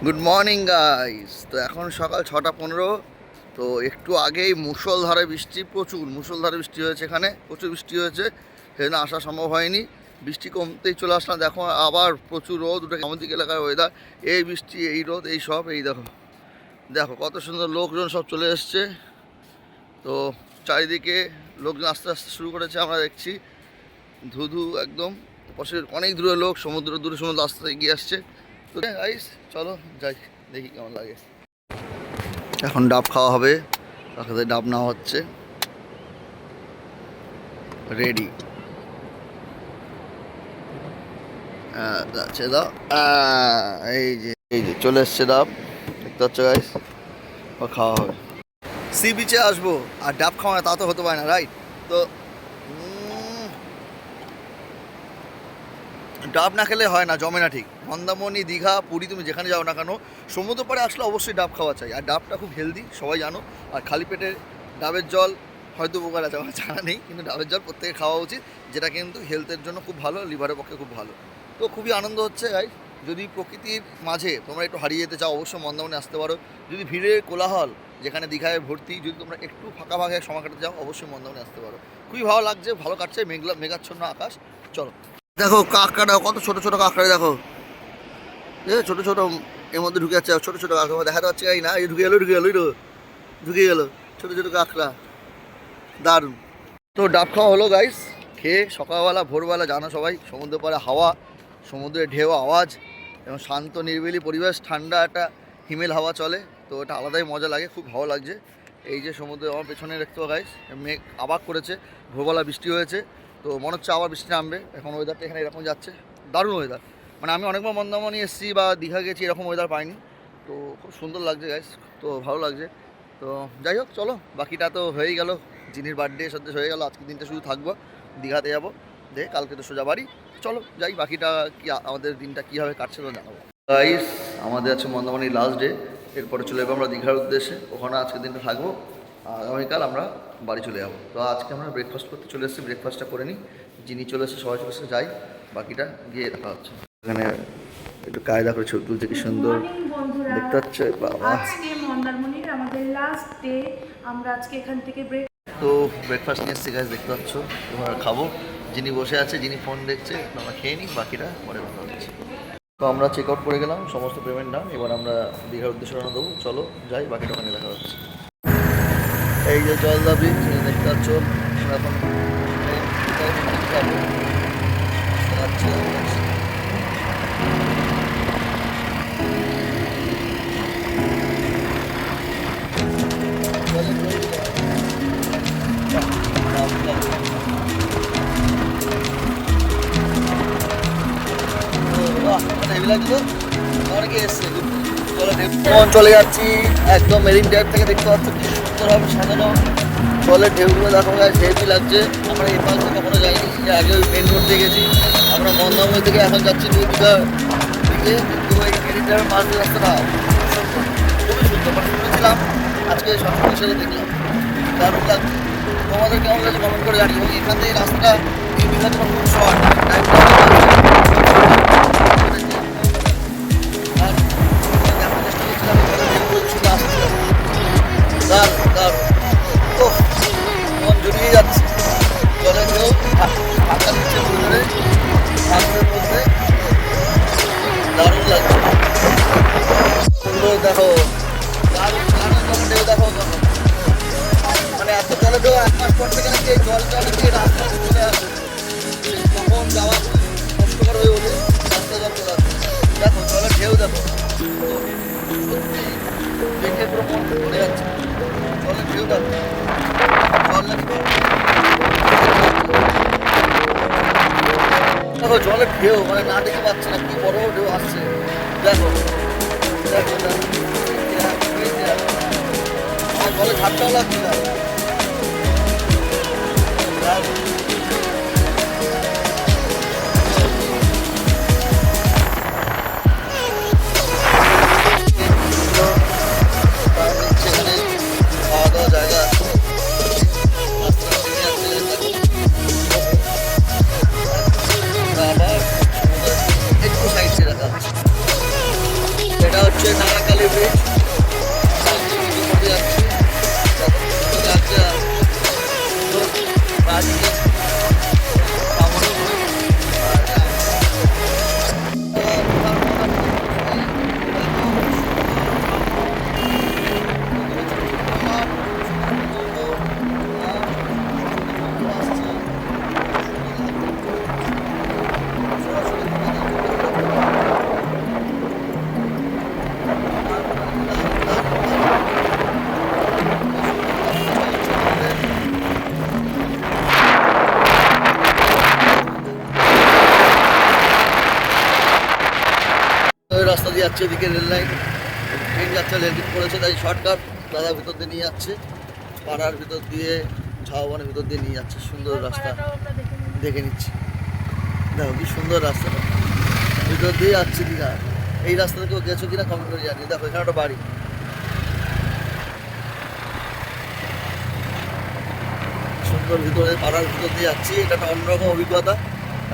Good morning guys. তো এখন সকাল 6:15। তো একটু আগেই মুষলধারে বৃষ্টি, প্রচুর মুষলধারে বৃষ্টি হয়েছে, এখানে প্রচুর বৃষ্টি হয়েছে, সেখানে আসা সম্ভব হয়নি। বৃষ্টি কমতেই চলে আসলাম। দেখো আবার প্রচুর রোদ উঠে, আমাদের এলাকার ওয়েদার এই বৃষ্টি এই রোদ এই সব, এই দেখো দেখো কত সুন্দর লোকজন সব চলে এসছে। তো চারিদিকে লোকজন আস্তে আস্তে শুরু করেছে, আমরা দেখছি ধুধু একদম পাশের অনেক দূরে লোক, দূরে সমুদ্র আস্তে আস্তে এগিয়ে আসছে। তো গাইস চলো যাই, দেখি কেমন লাগে। এখন ডাব খাওয়া হবে, তার ডাব নেওয়া হচ্ছে, রেডি যাচ্ছে দাও। এই যে চলে এসছে ডাব, দেখতে পাচ্ছ গাইস, খাওয়া হবে। সি বিচে আসবো আর ডাব খাওয়া তা তো হতে পারে না, রাইট? তো ডাব না খেলে হয় না, জমে না ঠিক। মন্দারমণি, দীঘা, পুরী, তুমি যেখানে যাও না কেন সমুদ্র পাড়ে আসলে অবশ্যই ডাব খাওয়া চাই। আর ডাবটা খুব হেলদি, সবাই জানো। আর খালি পেটে ডাবের জল হয়তো উপকার আছে, আমার জানা নেই, কিন্তু ডাবের জল প্রত্যেকে খাওয়া উচিত, যেটা কিন্তু হেলথের জন্য খুব ভালো, লিভারের পক্ষে খুব ভালো। তো খুবই আনন্দ হচ্ছে গাই। যদি প্রকৃতির মাঝে তোমরা একটু হারিয়ে যেতে চাও, অবশ্যই মন্দারমণি আসতে পারো। যদি ভিড়ের কোলাহল যেখানে দীঘায় ভর্তি, যদি তোমরা একটু ফাঁকা ফাঁকা সময় কাটাতে চাও, অবশ্যই মন্দারমণি আসতে পারো। খুবই ভালো লাগছে, ভালো কাটছে, মেঘাচ্ছন্ন আকাশ। চলো দেখো কাঁকড়া, কত ছোট ছোট কাঁকড়া দেখো, ছোট ছোট এর মধ্যে ঢুকে যাচ্ছে, ছোট ছোট কাঁকড়া দেখাতে পাচ্ছি না, এই ঢুকে গেলো ছোট ছোট কাঁকড়া, দারুণ। তো ডাব খাওয়া হলো গাইস, খেয়ে সকালবেলা ভোরবেলা জানো সবাই, সমুদ্র পাড়ে হাওয়া, সমুদ্রের ঢেউ আওয়াজ এবং শান্ত নিরিবিলি পরিবেশ, ঠান্ডা একটা হিমেল হাওয়া চলে, তো ওটা আলাদাই মজা লাগে, খুব ভালো লাগছে। এই যে সমুদ্রে আমার পেছনে দেখতে পাবো গাইস, মেঘ আবাক করেছে, ভোরবেলা বৃষ্টি হয়েছে, তো মনে হচ্ছে আবার বৃষ্টি নামবে। এখন ওয়েদারটা এখানে এরকম যাচ্ছে, দারুণ ওয়েদার। মানে আমি অনেকবার মন্দারমণি এসেছি বা দীঘা গেছি, এরকম ওয়েদার পাইনি, তো খুব সুন্দর লাগছে গাইস, তো ভালো লাগছে। তো যাই হোক চলো, বাকিটা তো হয়েই গেল, জিনির বার্থডে সদ্য হয়ে গেল, আজকের দিনটা শুধু থাকবো, দীঘাতে যাবো, যে কালকে তো সোজা বাড়ি। চলো যাই, বাকিটা কি আমাদের দিনটা কীভাবে কাটছে তো জানাবো। গাইস আমাদের আছে মন্দারমণি লাস্ট ডে, এরপরে চলে যাবো আমরা দীঘার উদ্দেশ্যে, ওখানে আজকের দিনটা থাকবো, আগামীকাল আমরা বাড়ি চলে যাবো। তো আজকে আমরা ব্রেকফাস্ট করতে চলে এসেছি, ব্রেকফাস্টটা করে নিই, যিনি চলে এসে সবাই চলে এসে যাই, বাকিটা গিয়ে দেখা হচ্ছে। এখানে একটু কায়দা করে ছবি তুলছে, কি সুন্দর দেখতে হচ্ছে বাবা। আজকে মন্দারমণির আমাদের লাস্ট ডে, আমরা আজকে এখান থেকে তো ব্রেকফাস্ট নিয়ে এসেছি গাইস, দেখতে পাচ্ছ, তোমরা খাবো। যিনি বসে আছে, যিনি ফোন দেখছে, আমরা খেয়ে নিই, বাকিটা পরে কথা হচ্ছে। তো আমরা চেক আউট করে গেলাম, সমস্ত পেমেন্ট ডান, এবার আমরা দীঘার উদ্দেশ্যে রওনা দেবো। চলো যাই, বাকিটা ওখানে দেখা হচ্ছে। এই যে জলদা ব্রিজ দেখতে পাচ্ছ, আমরা এখন চলে যাচ্ছি একদম মেরিন ড্রাইভ থেকে, দেখতে পাচ্ছ কি সুন্দরভাবে সাজানো, জলের ঢেউগুলো দেখো গাছ, হেভি লাগছে। আমরা এই পাশ থেকে কখনো যাইনি, আগে ওই মেন রোড দিয়ে গেছি, আমরা মন্দারমণি থেকে এখন যাচ্ছি দীঘার দিকে, কিন্তু এই মেরিন ড্রাইভের পাশ দিয়ে রাস্তাটা খুবই সুন্দর, মানে শুনেছিলাম, আজকে সবসময় হিসেবে দেখলাম, দারুণ লাগছে। তোমাদের কেমন লাগছে কমেন্ট করে জানি। এবং এখান থেকে রাস্তাটা এই দীঘাতে খুব শর্ট, মন জড়িয়ে যাচ্ছে, জলের ঢেউ ফাঁকা দিচ্ছে ভিতরে, সাগরের মধ্যে দারুণ লাগছে। সুন্দর দেখো, দারুণ ঢেউ দেখো, মানে এত জলের ঢেউ এক মাস পর থেকে নাকি এই জলটা দিয়ে রাস্তা চলে আসে, তখন যাওয়া কষ্টকর হয়ে ওঠে, রাস্তা জল চলে আসে। দেখো জলের ঢেউ দেখো, দেখে পুরো মন ভরে যাচ্ছে, জলের ঢেউ দেখো, দেখো জলের ঢেউ, মানে না দেখতে পাচ্ছি না, কি বড় ঢেউ আসছে, দেখো দেখো আমার জলে ঝাপটাও লাগছে না। খাওয়া দাওয়া জায়গা আছে, একটু সাইড রাখা, এটা হচ্ছে হচ্ছে নাগাকালী ব্রিজ। রাস্তা দিয়ে যাচ্ছে, এদিকে রেল লাইন, ট্রেন যাচ্ছে, রেল গেট করেছে, তাই শর্টকাট দাদা ভিতর দিয়ে নিয়ে যাচ্ছে, পাড়ার ভিতর দিয়ে, ঝাউবনের ভিতর দিয়ে নিয়ে যাচ্ছে। সুন্দর রাস্তা, দেখে নিচ্ছি। দেখো কি সুন্দর রাস্তাটা, ভিতর দিয়ে যাচ্ছে দীঘা। এই রাস্তাটা কেউ গেছো কিনা কমেন্ট করে জানি। দেখো এখানে একটা বাড়ি, সুন্দর ভিতরে পাড়ার ভিতর দিয়ে যাচ্ছি। এটা একটা অন্যরকম অভিজ্ঞতা,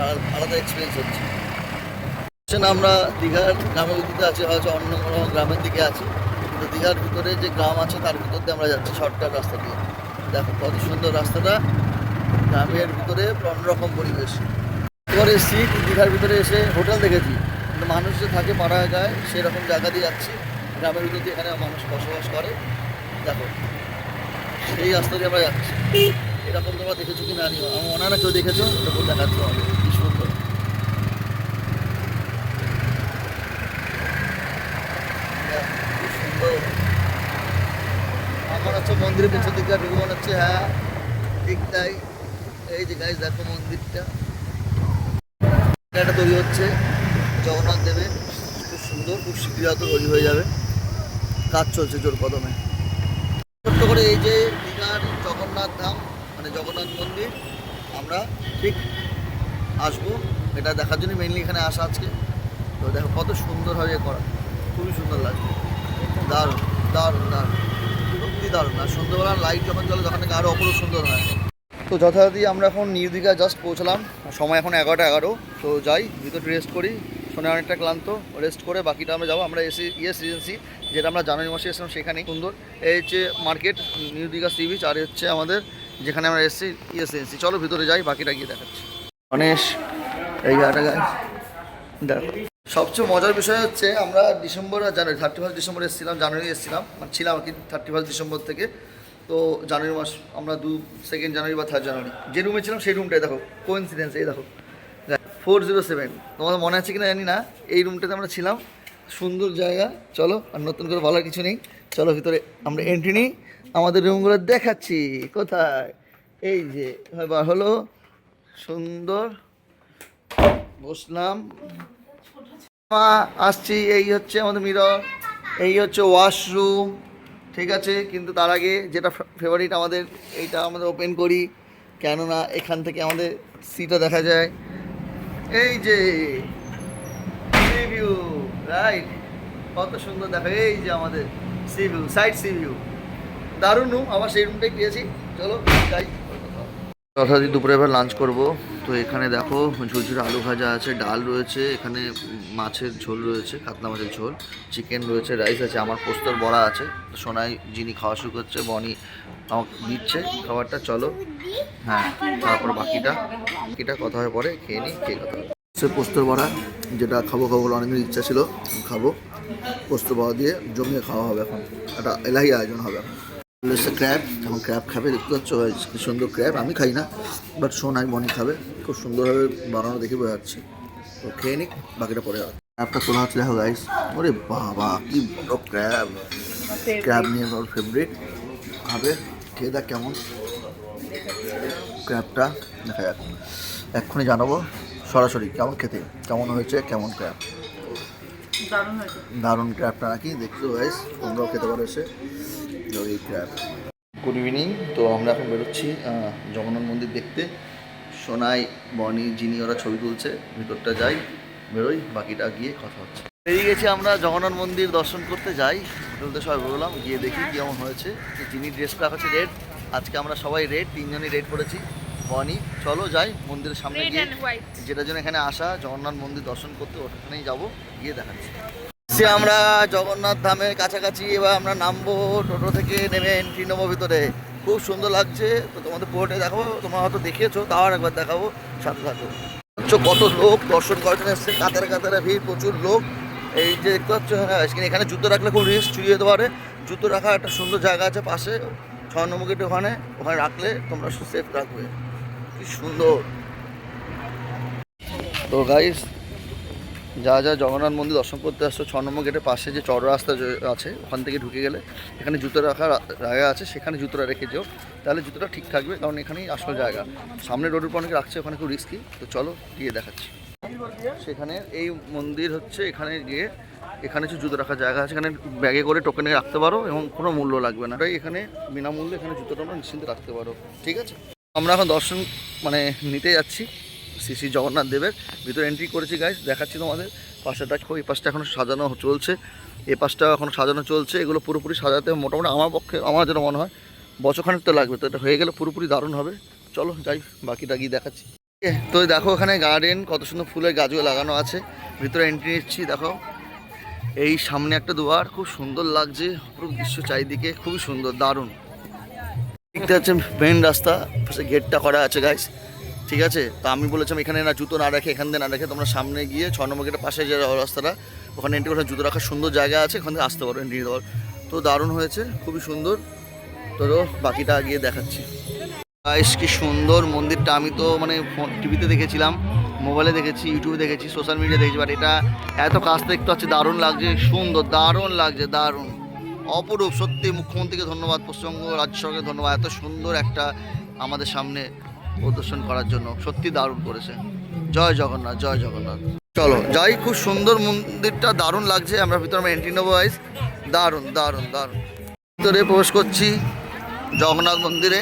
আর আলাদা এক্সপিরিয়েন্স হচ্ছে। আমরা দীঘার গ্রামের দিকে আছি, হয়তো অন্য কোনো গ্রামের দিকে আছি, কিন্তু দীঘার ভিতরে যে গ্রাম আছে তার ভিতর দিয়ে আমরা যাচ্ছি শর্টকাট রাস্তা দিয়ে। দেখো কত সুন্দর রাস্তাটা, গ্রামের ভিতরে অন্যরকম পরিবেশ। এবার এসেছি দীঘার ভিতরে, এসে হোটেল দেখেছি, কিন্তু মানুষ যে থাকে পাড়া গায়ে সেরকম জায়গা দিয়ে যাচ্ছি। গ্রামের ভিতর দিয়ে এখানে মানুষ বসবাস করে। দেখো সেই রাস্তা দিয়ে আমরা যাচ্ছি। এরকম তোমরা দেখেছো কি না জানি, আমার মনে হয় না কেউ দেখেছো, এরকম দেখাচ্ছ হবে কি সুন্দর। আমার হচ্ছে মন্দিরের পেছন দিকটা ঢুকে মনে হচ্ছে, হ্যাঁ ঠিক তাই। এই যে গাইজ দেখো মন্দিরটা, এটা তৈরি হচ্ছে জগন্নাথ দেবের, খুব সুন্দর, খুব শীঘ্রই হয়তো তৈরি হয়ে যাবে, কাজ চলছে জোর কদমে। ছোট্ট করে এই যে দীঘার জগন্নাথ ধাম, মানে জগন্নাথ মন্দির, আমরা ঠিক আসবো এটা দেখার জন্য মেনলি এখানে আসা আজকে। তো দেখো কত সুন্দরভাবে করা, খুবই সুন্দর লাগছে, দারুণ দারুণ দারুণ, সত্যি দারুণ। আর সন্ধ্যাবেলা লাইট যখন জ্বলে তখন থেকে আরও অপরূপ সুন্দর হয়। তো যথারীতি আমরা এখন নিউ দীঘা জাস্ট পৌঁছলাম, সময় এখন 11:11। তো যাই ভিতরে রেস্ট করি, শোনে অনেকটা ক্লান্ত, রেস্ট করে বাকিটা আমরা যাবো। আমরা এসে ইয়েস রিজেন্সি, যেটা আমরা জানুয়ারি মাসে এসেছিলাম সেখানেই সুন্দর। এই হচ্ছে market, new Digha sea beach, আর হচ্ছে আমাদের যেখানে আমরা এসেছি ইয়েস রিজেন্সি। চলো ভিতরে যাই, বাকিটা গিয়ে দেখাচ্ছি। গণেশ এই জায়গাটা গায়ে দেখো। সবচেয়ে মজার বিষয় হচ্ছে আমরা ডিসেম্বর আর জানুয়ারি 31 ডিসেম্বর এসেছিলাম, জানুয়ারি এসেছিলাম, মানে ছিলাম আর কি 31 ডিসেম্বর থেকে। তো জানুয়ারি মাস আমরা 2 জানুয়ারি বা 3 জানুয়ারি যে রুমে ছিলাম সেই রুমটাই দেখো, কোইন্সিডেন্স এই দেখো 407। তোমাদের মনে আছে কিনা জানি না, এই রুমটাতে আমরা ছিলাম। সুন্দর জায়গা, চলো আর নতুন করে বলার কিছু নেই, চলো ভিতরে আমরা এন্ট্রি নিই, আমাদের রুমগুলো দেখাচ্ছি। কোথায়, এই যে এবার হলো সুন্দর, বসলাম, আসছি। এই হচ্ছে আমাদের মিরর, এই হচ্ছে ওয়াশরুম, ঠিক আছে। কিন্তু তার আগে যেটা ফেভারিট আমাদের, এইটা আমাদের ওপেন করি, কেননা এখান থেকে আমাদের সিটা দেখা যায়। এই যে সি ভিউ, রাইট, কত সুন্দর দেখো, এই যে আমাদের C view, side C view, দারুণ রুম। আবার সেই রুমটাই পেয়েছি, চলো যাই। যথারীতি দুপুরে এবার লাঞ্চ করব। তো এখানে দেখো ঝুরঝুরে আলু ভাজা আছে, ডাল রয়েছে, এখানে মাছের ঝোল রয়েছে, কাতলা মাছের ঝোল, চিকেন রয়েছে, রাইস আছে, আমার পোস্তর বড়া আছে। সোনাই যিনি খাওয়া শুরু করছে, বনি আমাকে দিচ্ছে খাবারটা। চলো হ্যাঁ, তারপর বাকিটা কথা হয়ে পরে খেয়ে নিই, খেয়ে কথা হবে। সে পোস্তর বড়া, যেটা খাবো বলে অনেকদিন ইচ্ছা ছিল, খাবো। পোস্তর বড়া দিয়ে জমিয়ে খাওয়া হবে, এখন একটা এলাহি আয়োজন হবে এখন। ক্র্যাব, এখন ক্র্যাব খাবে, দেখতে পাচ্ছ কি সুন্দর ক্র্যাব। আমি খাই না, বাট সোনাই বনি খাবে, খুব সুন্দরভাবে বানানো দেখে বোঝা যাচ্ছে। তো খেয়ে নিক, বাকিটা পরে হবে। ক্র্যাবটা তোলা হচ্ছে, দেখো গাইস, ওরে বাবা কি বড় ক্র্যাব। ক্র্যাব নিয়ে ওর ফেভারিট, খাবে, খেয়ে দেখ কেমন ক্র্যাবটা, দেখা যাক। এক্ষুনি জানাবো সরাসরি কেমন খেতে, কেমন হয়েছে, কেমন ক্র্যাব। দারুণ ক্র্যাবটা নাকি, দেখতে গাইস, তোমরাও খেতে পারো এসে এই ক্র্যাব। Good evening. তো আমরা এখন বেরোচ্ছি জগন্নাথ মন্দির দেখতে। সোনাই, বনি, যিনি ওরা ছবি তুলছে, ভিতরটা যাই, বেরোই, বাকিটা গিয়ে কথা হচ্ছে। বেরিয়ে গেছি আমরা জগন্নাথ মন্দির দর্শন করতে যাই। হোটেলতে সবাই বেরোলাম, গিয়ে দেখি কেমন হয়েছে। যিনি ড্রেসটা হচ্ছে রেড, আজকে আমরা সবাই রেড, 3 জনই রেড করেছি। বনি চলো যাই মন্দিরের সামনে গিয়ে, যেটার জন্য এখানে আসা, জগন্নাথ মন্দির দর্শন করতে, ওখানেই যাবো, গিয়ে দেখাচ্ছি। এসছি আমরা জগন্নাথ ধামের কাছাকাছি। এবার আমরা নামবো, টোটো থেকে নেমে এন্ট্রি নেবো ভিতরে। খুব সুন্দর লাগছে। তো তোমাদের পুরোটা দেখাবো, তোমরা হয়তো দেখিয়েছো, তাও আর একবার দেখাবো, সাথে থাকো। কত লোক দর্শন করার জন্য এসছে, কাতারে কাতারে ভিড়, প্রচুর লোক। এই যে দেখতে পাচ্ছ, এখানে জুতো রাখলে খুব রিস্ক, চুরি যেতে পারে। জুতো রাখার একটা সুন্দর জায়গা আছে পাশে, 6 নম্বর গেটে, ওখানে রাখলে তোমরা সেফ রাখবে। কি সুন্দর। তো গাইস, যা যা জগন্নাথ মন্দির দর্শন করতে আসছো, 6 নম্বর গেটের পাশে যে চড় রাস্তা আছে, ওখান থেকে ঢুকে গেলে এখানে জুতো রাখার জায়গা আছে, সেখানে জুতোটা রেখে যেও, তাহলে জুতোটা ঠিক থাকবে। কারণ এখানেই আসল জায়গা। সামনে রোডের উপর অনেকে রাখছে, ওখানে খুব রিস্কি। তো চলো গিয়ে দেখাচ্ছি। সেখানে এই মন্দির হচ্ছে, এখানে গিয়ে এখানে হচ্ছে জুতো রাখার জায়গা আছে। এখানে ব্যাগে করে টোকেনে রাখতে পারো এবং কোনো মূল্য লাগবে না। তাই এখানে বিনামূল্যে এখানে জুতোটা নিশ্চিন্তে রাখতে পারো। ঠিক আছে, আমরা এখন দর্শন নিতে যাচ্ছি শ্রী শ্রী জগন্নাথ দেবের। ভিতরে এন্ট্রি করেছি গাইস, দেখাচ্ছি তোমাদের। পাশেটা এই পাশটা এখন সাজানো চলছে, এ পাশটা এখন সাজানো চলছে। এগুলো পুরোপুরি সাজাতে মোটামুটি আমার যেটা মনে হয় বছরখানেক তো লাগবে। তো এটা হয়ে গেলে পুরোপুরি দারুণ হবে। চলো যাই, বাকিটা গিয়ে দেখাচ্ছি। তো দেখো এখানে গার্ডেন, কত সুন্দর ফুলের গাছগুলো লাগানো আছে। ভিতরে এন্ট্রি নিচ্ছি, দেখো এই সামনে একটা দুয়ার, খুব সুন্দর লাগছে। পুরো দৃশ্য চারিদিকে খুবই সুন্দর, দারুণ। দেখতে পাচ্ছেন মেন রাস্তা, গেটটা করা আছে গাইস। ঠিক আছে, তো আমি বলেছিলাম এখানে না জুতো না রেখে, এখান দিয়ে না রেখে তোমরা সামনে গিয়ে 6 নম্বর গেটের পাশে যে রাস্তাটা, ওখানে এন্ট্রি করে জুতো রাখার সুন্দর জায়গা আছে, ওখান থেকে আসতে পারো এন্ট্রি দেওয়ার। তো দারুণ হয়েছে, খুবই সুন্দর। তো বাকিটা গিয়ে দেখাচ্ছি। গাইস কি সুন্দর মন্দিরটা। আমি তো টিভিতে দেখেছিলাম, মোবাইলে দেখেছি, ইউটিউবে দেখেছি, সোশ্যাল মিডিয়া দেখেছি, বাট এটা এত কাছ দেখতে হচ্ছে, দারুণ লাগছে, সুন্দর, দারুণ লাগছে, দারুণ, অপরূপ। সত্যি মুখ্যমন্ত্রীকে ধন্যবাদ, পশ্চিমবঙ্গ রাজ্য সরকারকে ধন্যবাদ, এত সুন্দর একটা আমাদের সামনে প্রদর্শন করার জন্য। সত্যি দারুণ করেছে। জয় জগন্নাথ, জয় জগন্নাথ। চলো যাই, খুব সুন্দর মন্দিরটা, দারুণ লাগছে। আমরা ভিতরে এন্ট্রি নেবো গাইস, দারুণ দারুণ দারুণ। ভিতরে প্রবেশ করছি জগন্নাথ মন্দিরে,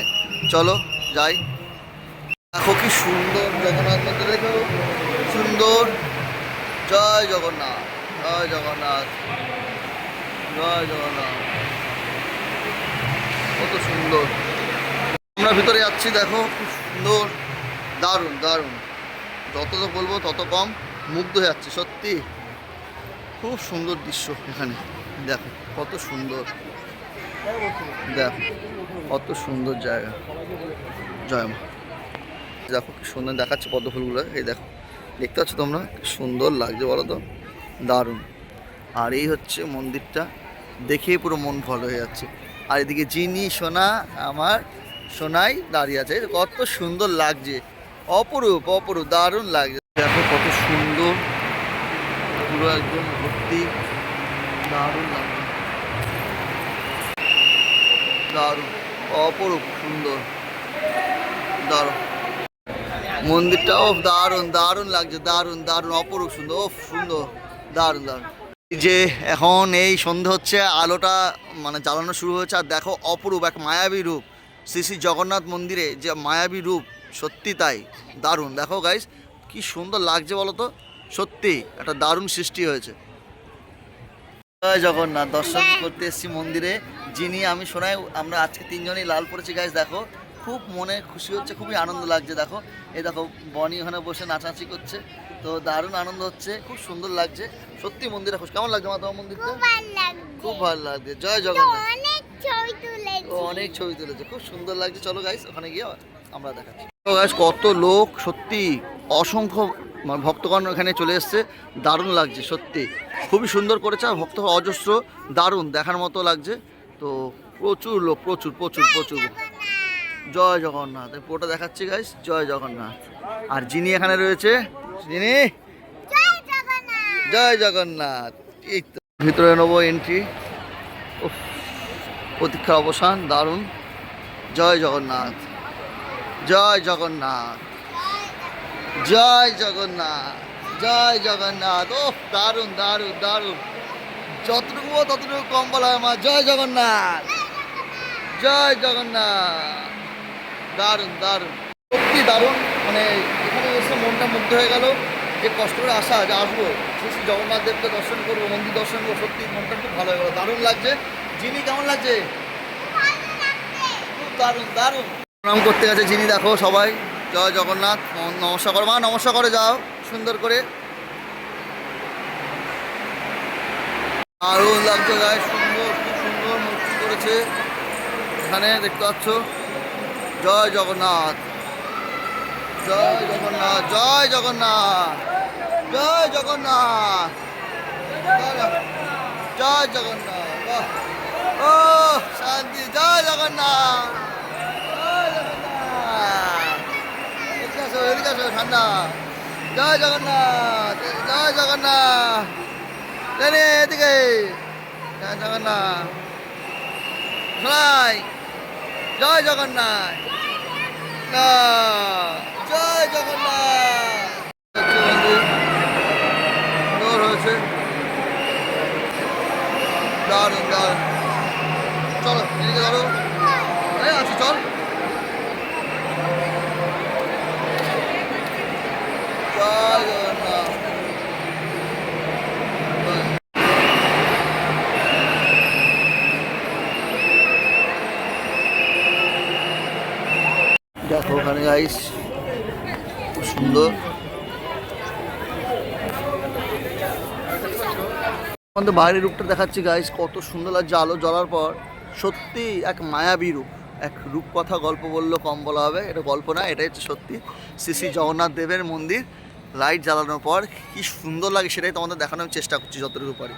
চলো যাই। দেখো কি সুন্দর জগন্নাথ মন্দির, দেখো সুন্দর। জয় জগন্নাথ, জয় জগন্নাথ, জয় জগন্নাথ। কত সুন্দর। আমরা ভিতরে যাচ্ছি, দেখো খুব সুন্দর, দারুণ দারুণ। যত তো বলবো তত কম, মুগ্ধ হয়ে যাচ্ছে সত্যি। খুব সুন্দর দৃশ্য এখানে, দেখো কত সুন্দর, দেখো কত সুন্দর জায়গা। জয় মা। দেখো কি সুন্দর দেখাচ্ছে পদ্ম ফুলগুলো, এই দেখো, দেখতে পাচ্ছ তোমরা, সুন্দর লাগছে বলো তো, দারুণ। আর এই হচ্ছে মন্দিরটা, দেখেই পুরো মন ভালো হয়ে যাচ্ছে। আর এদিকে জিনি সোনা, আমার সোনাই দাঁড়িয়ে আছে, কত সুন্দর লাগছে, অপরূপ অপরূপ, দারুণ লাগছে। দেখো কত সুন্দর, পুরো একদম ভর্তি, দারুণ লাগছে, দারুণ, অপরূপ সুন্দর, দারুণ। মন্দিরটাও দারুণ দারুণ লাগছে, দারুণ দারুণ, অপরূপ সুন্দর, ও সুন্দর, দারুণ দারুণ। যে এখন এই সন্ধে হচ্ছে, আলোটা জ্বালানো শুরু হয়েছে। আর দেখো অপরূপ এক মায়াবী রূপ, শ্রী শ্রী জগন্নাথ মন্দিরে যে মায়াবী রূপ, সত্যি তাই, দারুণ। দেখো গাইস কি সুন্দর লাগছে বলো তো, সত্যি একটা দারুণ সৃষ্টি হয়েছে। জয় জগন্নাথ, দর্শন করতে এসেছি মন্দিরে। যিনি আমি শোনাই, আমরা আজকে 3 জনেই লাল পড়েছি গাইস। দেখো খুব মনে খুশি হচ্ছে, খুবই আনন্দ লাগছে। দেখো এই দেখো বনি ওখানে বসে নাচানাচি করছে, তো দারুণ আনন্দ হচ্ছে, খুব সুন্দর লাগছে সত্যি। মন্দিরে খুশ, কেমন লাগছে মা তোমার মন্দিরটা? খুব ভালো লাগছে। জয় জগন্নাথ। অনেক ছবি তুলেছে, খুব সুন্দর লাগছে। চলো গাইস ওখানে গিয়ে আমরা দেখাচ্ছি। তো গাইস কত লোক, সত্যি অসংখ্য ভক্তগণ এখানে চলে এসছে, দারুণ লাগছে সত্যি, খুবই সুন্দর করেছে। আর ভক্ত অজস্র, দারুণ দেখার মতো লাগছে। তো প্রচুর লোক, প্রচুর প্রচুর প্রচুর। জয় জগন্নাথ, পুরোটা দেখাচ্ছি গাইস, জয় জগন্নাথ। আর যিনি এখানে রয়েছে, যিনি জয় জগন্নাথ। এই তো ভিতরে নেবো এন্ট্রি, প্রতীক্ষার অবসান, দারুণ। জয় জগন্নাথ, জয় জগন্নাথ, জয় জগন্নাথ, জয় জগন্নাথ। ও দারুণ দারুণ দারুণ, যতটুকু ততটুকু কম বলা হয় মা। জয় জগন্নাথ, জয় জগন্নাথ, দারুণ দারুণ, সত্যি দারুণ। এখানে এসে মনটা মুগ্ধ হয়ে গেল, যে কষ্ট করে আসা, যে আসবো শ্রী শ্রী জগন্নাথ দেবকে দর্শন করবো, মন্দির দর্শন করবো, সত্যি মনটা খুব ভালো হয়ে গেলো, দারুণ লাগছে। যিনি কেমন লাগছে? খুব দারুণ দারুণ। প্রণাম করতে গেছে যিনি, দেখো সবাই জয় জগন্নাথ, নমস্কার করো মা, নমস্কার করে যাও সুন্দর করে। দারুণ লাগছে গায়ে, সুন্দর, খুব সুন্দর মূর্তি করেছে এখানে দেখতে পাচ্ছ। জয় জগন্নাথ, জয় জগন্নাথ, জয় জগন্নাথ, জয় জগন্নাথ, জয় জগন্নাথ। বাহ, ও শান্তি, জয় জগন্নাথ, জয় জগন্নাথ। এদিকে আসো, এদিকে আসো, ঠান্ডা। জয় জগন্নাথ, জয় জগন্নাথ, এদিকে জয় জগন্নাথ, সবাই জয় জগন্নাথ, জয় জগন্নাথ। সুন্দর হয়েছে, দারুণ দারুণ। চলো এদিকে ধরো, আছি চল। জয় জগন্নাথ। দেখো ওখানে গাইস খুব সুন্দর। আমাদের বাইরের রূপটা দেখাচ্ছি গাইস, কত সুন্দর লাগছে আলো জ্বলার পর। সত্যি এক মায়াবী রূপ, এক রূপকথা গল্প বললেও কম বলা হবে। এটা গল্প না, এটাই হচ্ছে সত্যি। শ্রী শ্রী জগন্নাথ দেবের মন্দির লাইট জ্বালানোর পর কি সুন্দর লাগে সেটাই তোমাদের দেখানোর চেষ্টা করছি যতটুকু পারি।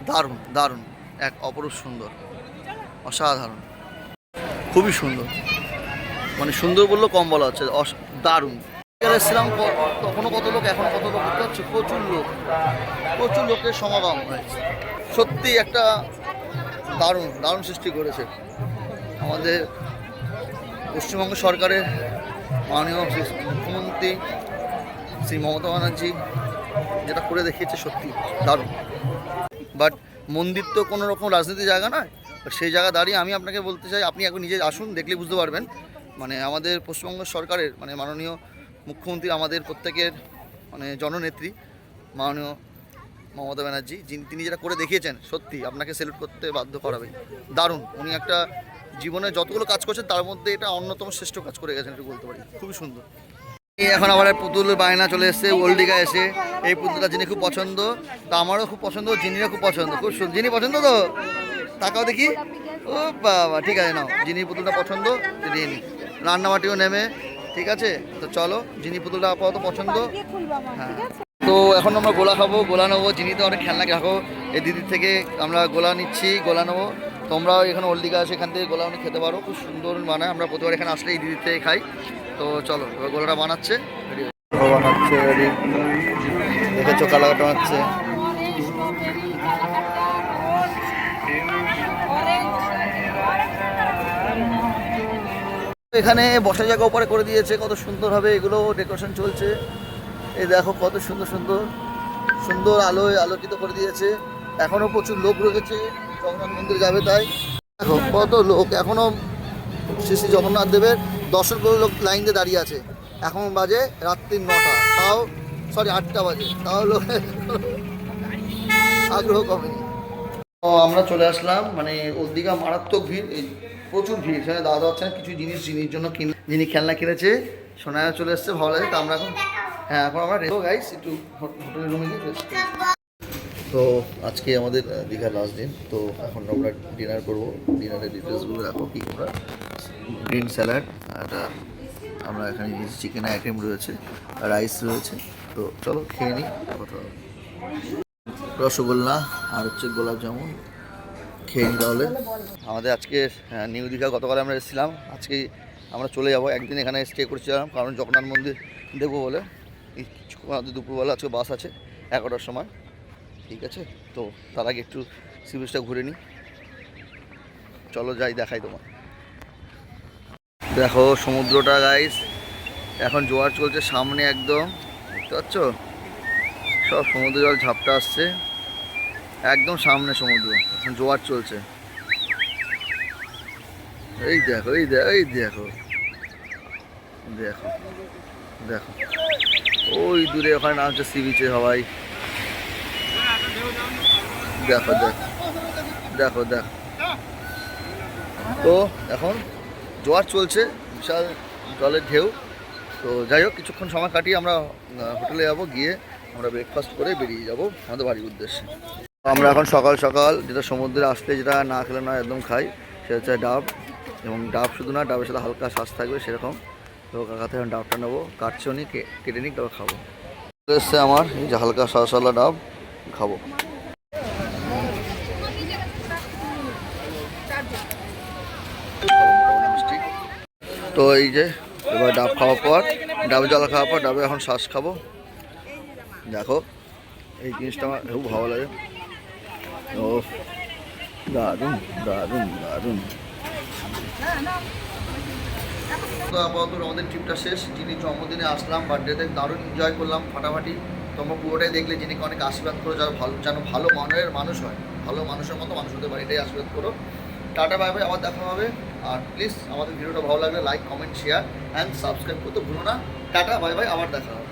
দারুণ দারুণ, এক অপরূপ সুন্দর, অসাধারণ, খুবই সুন্দর। মানে সুন্দর বললেও কম বলা হচ্ছে, দারুণ। এসেছিলাম তখনও কত লোক, এখনও কত লোক করতে হচ্ছে, প্রচুর লোক, প্রচুর লোকের সমাগম হয়েছে। সত্যি একটা দারুণ দারুণ সৃষ্টি করেছে আমাদের পশ্চিমবঙ্গ সরকারের মাননীয় মুখ্যমন্ত্রী শ্রী মমতা ব্যানার্জি, যেটা করে দেখিয়েছে সত্যি দারুণ। বাট মন্দির তো কোনো রকম রাজনীতির জায়গা নয়, সেই জায়গা দাঁড়িয়ে আমি আপনাকে বলতে চাই, আপনি এখন নিজে আসুন, দেখলে বুঝতে পারবেন। মানে আমাদের পশ্চিমবঙ্গ সরকারের মানে মাননীয় মুখ্যমন্ত্রী, আমাদের প্রত্যেকের মানে জননেত্রী মাননীয় মমতা ব্যানার্জি, তিনি যেটা করে দেখিয়েছেন সত্যি আপনাকে সেলুট করতে বাধ্য করাবে। দারুণ, উনি একটা জীবনে যতগুলো কাজ করছেন তার মধ্যে এটা অন্যতম শ্রেষ্ঠ কাজ করে গেছেন, একটু বলতে পারি, খুবই সুন্দর। এখন আবার পুতুলের বায়না চলে এসছে ওল্ড দীঘা এসে। এই পুতুলটা যিনি খুব পছন্দ, তা আমারও খুব পছন্দ, যিনিরও খুব পছন্দ, খুব যিনি পছন্দ তো তাকাও দেখি। ও বাবা, ঠিক আছে নাও, যিনি পুতুলটা পছন্দ দিয়ে নি। রান্নাবাটিও নেমে, ঠিক আছে। তো চলো, যিনি পুতুলটা আপাতত পছন্দ। হ্যাঁ, তো এখন আমরা গোলা খাবো, গোলা নেবো। যিনি তো অনেক খেলনা রাখো, এই দিদির থেকে আমরা গোলা নিচ্ছি, গোলা নেবো। তোমরাও এখানে ওল্ড দীঘা আছে, এখান থেকে গোলা অনেক খেতে পারো, খুব সুন্দর বানায়। আমরা প্রতিবার এখানে আসলে এই দিদির থেকে খাই। তো চলো, এবার গোলাটা বানাচ্ছে, বানাচ্ছে রেডি, দেখেছো কালাকাটা বানাচ্ছে। এখানে বসা জায়গা উপরে করে দিয়েছে কত সুন্দরভাবে, এগুলো ডেকোরেশন চলছে। এই দেখো কত সুন্দর সুন্দর সুন্দর আলোয় আলোকিত করে দিয়েছে। এখনও প্রচুর লোক রয়েছে, জগন্নাথ মন্দির যাবে তাই। দেখো কত লোক, এখনও শ্রী শ্রী জগন্নাথ দেবের দর্শন করে লোক লাইন দিয়ে দাঁড়িয়ে আছে। এখন বাজে রাত্রি 9টা, তাও 8টা বাজে, তাও লোকের আগ্রহ কমেনি। তো আমরা চলে আসলাম, মানে ওল্ড দীঘা মারাত্মক ভিড়, এই প্রচুর ভিড়। এখানে দাদা হচ্ছেন কিছু জিনিস যিনির জন্য যিনি খেলনা কিনেছে, সোনায়া চলে এসছে, ভালো লাগে। তো আমরা এখন, হ্যাঁ এখন আমরা রেখো গাইস, একটু হোটেলের রুমে গিয়ে রেস্ট করি। তো আজকে আমাদের দীঘার লাস্ট দিন, তো এখন আমরা ডিনার করবো। ডিনারের ডিটেলসগুলো রাখো, কি আমরা গ্রিন স্যালাড, একটা আমরা এখানে চিকেন আইটেম রয়েছে, রাইস রয়েছে। তো চলো খেয়ে নিই, কথা হবে। রসগোল্লা আর হচ্ছে গোলাপ জামুন খেয়ে নিই তাহলে। আমাদের আজকে নিউ দীঘা গতকাল আমরা এসেছিলাম, আজকে আমরা চলে যাব। একদিন এখানে স্টে করছিলাম কারণ জগন্নাথ মন্দির দেখবো বলে। আমাদের দুপুরবেলা আজকে বাস আছে 11টার সময়, ঠিক আছে। তো তার আগে একটু সি বিচটা ঘুরে নিই, চলো যাই দেখাই তোমার। দেখো সমুদ্রটা গাইস, এখন জোয়ার চলছে সামনে একদম, বুঝতে পারছো? সব সমুদ্র জল ঝাপটা আসছে, একদম সামনে সমুদ্র, এখন জোয়ার চলছে। এই দেখো, এই দেখো, এই দেখো, দেখো দেখো ওই দূরে ওখানে নামছে সি বিচে সবাই। দেখো দেখো দেখো দেখো। তো এখন জোয়ার চলছে, বিশাল জলের ঢেউ। তো যাই হোক, কিছুক্ষণ সময় কাটিয়ে আমরা হোটেলে যাবো, গিয়ে আমরা ব্রেকফাস্ট করে বেরিয়ে যাব আমাদের বাড়ির উদ্দেশ্যে। আমরা এখন সকাল সকাল যেটা সমুদ্রে আসলে যেটা না খেলে না একদম খাই, সেটা হচ্ছে ডাব। এবং ডাব শুধু না, ডাবের সাথে হালকা শ্বাস থাকবে সেরকম। তো কাকা থেকে ডাবটা নেবো, কাটছে উনি, কেটে নিই, তারপর খাবো। এসছে আমার এই যে হালকা শ্বাসওয়ালা ডাব, খাবো। তো এই যে এবার ডাব খাওয়ার পর, ডাবের জল খাওয়ার পর ডাবে এখন শ্বাস খাবো। দেখো এই জিনিসটা আমার খুব ভালো লাগে। ও দারুণ দারুণ দারুণ। তো আপাতত আমাদের ট্রিপটা শেষ। যিনি জন্মদিনে আসলাম, বার্থডেতে দারুণ এনজয় করলাম ফাটাফাটি। তোমরা পুরোটাই দেখলে, যিনিকে অনেক আশীর্বাদ করো, যারা ভালো যেন ভালো মনের মানুষ হয়, ভালো মানুষের মতো মানুষ হতে পারে, এটাই আশীর্বাদ করো। টাটা বাই বাই, আবার দেখা হবে। আর প্লিজ আমাদের ভিডিওটা ভালো লাগলে like comment share and subscribe করতে ভুলো না। টাটা বাই বাই, আবার দেখা হবে।